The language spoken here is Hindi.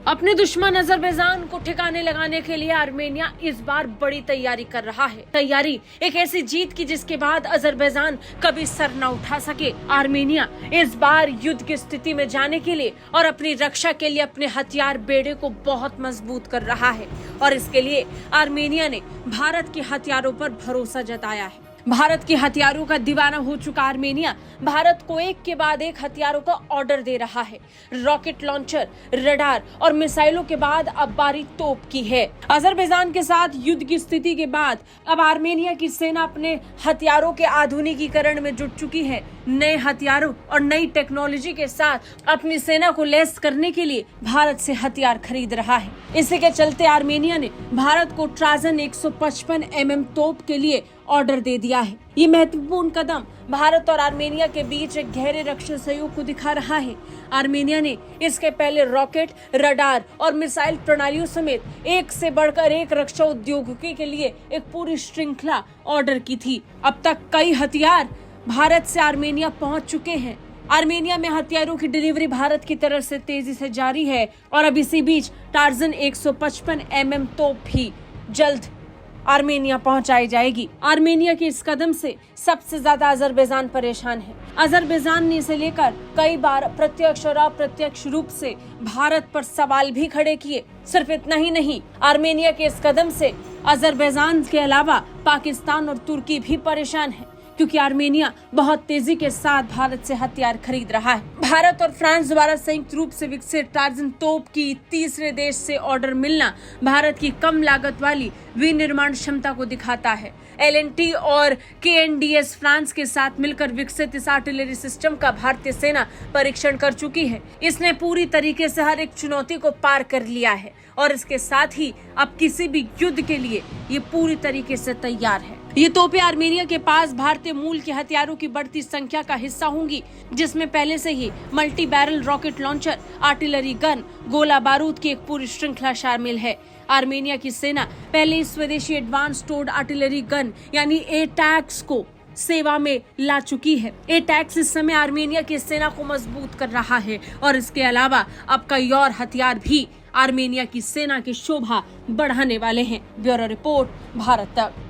अपने दुश्मन अजरबैजान को ठिकाने लगाने के लिए आर्मेनिया इस बार बड़ी तैयारी कर रहा है। तैयारी एक ऐसी जीत की जिसके बाद अजरबैजान कभी सर न उठा सके। आर्मेनिया इस बार युद्ध की स्थिति में जाने के लिए और अपनी रक्षा के लिए अपने हथियार बेड़े को बहुत मजबूत कर रहा है और इसके लिए आर्मेनिया ने भारत के हथियारों पर भरोसा जताया है। भारत के हथियारों का दीवाना हो चुका आर्मेनिया भारत को एक के बाद एक हथियारों का ऑर्डर दे रहा है। रॉकेट लॉन्चर, रडार और मिसाइलों के बाद अब बारी तोप की है। अजरबैजान के साथ युद्ध की स्थिति के बाद अब आर्मेनिया की सेना अपने हथियारों के आधुनिकीकरण में जुट चुकी है। नए हथियारों और नई टेक्नोलॉजी के साथ अपनी सेना को लैस करने के लिए भारत से हथियार खरीद रहा है। इसी के चलते आर्मेनिया ने भारत को ट्राजन 155 mm तोप के लिए ऑर्डर दे दिया है। ये महत्वपूर्ण कदम भारत और आर्मेनिया के बीच एक गहरे रक्षा सहयोग को दिखा रहा है। आर्मेनिया ने इसके पहले रॉकेट, रडार और मिसाइल प्रणालियों समेत एक से बढ़कर एक रक्षा उद्योग के लिए एक पूरी श्रृंखला ऑर्डर की थी। अब तक कई हथियार भारत से आर्मेनिया पहुंच चुके हैं। आर्मेनिया में हथियारों की डिलीवरी भारत की तरफ से तेजी से जारी है और अब इसी बीच टार्जन 155 mm तोप भी जल्द आर्मेनिया पहुंचाई जाएगी। आर्मेनिया के इस कदम से सबसे ज्यादा अजरबैजान परेशान है। अजरबैजान ने इसे लेकर कई बार प्रत्यक्ष और अप्रत्यक्ष रूप से भारत पर सवाल भी खड़े किए। सिर्फ इतना ही नहीं, आर्मेनिया के इस कदम से अजरबैजान के अलावा पाकिस्तान और तुर्की भी परेशान है क्योंकि आर्मेनिया बहुत तेजी के साथ भारत से हथियार खरीद रहा है। भारत और फ्रांस द्वारा संयुक्त रूप से विकसित टार्जन तोप की तीसरे देश से ऑर्डर मिलना भारत की कम लागत वाली विनिर्माण क्षमता को दिखाता है। L&T और KNDS फ्रांस के साथ मिलकर विकसित इस आर्टिलरी सिस्टम का भारतीय सेना परीक्षण कर चुकी है। इसने पूरी तरीके से हर एक चुनौती को पार कर लिया है और इसके साथ ही अब किसी भी युद्ध के लिए ये पूरी तरीके से तैयार है। ये तोपें आर्मेनिया के पास भारतीय मूल के हथियारों की बढ़ती संख्या का हिस्सा होंगी, जिसमें पहले से ही multi barrel rocket launcher, artillery gun, गोला बारूद की एक पूरी श्रृंखला शामिल है। आर्मेनिया की सेना पहले ही स्वदेशी एडवांस टोड आर्टिलरी गन यानी ATACMS को सेवा में ला चुकी है। ATACMS इस समय आर्मेनिया की सेना को मजबूत कर रहा है और इसके अलावा अब कई और हथियार भी आर्मेनिया की सेना की शोभा बढ़ाने वाले हैं। ब्यूरो रिपोर्ट, भारत तक।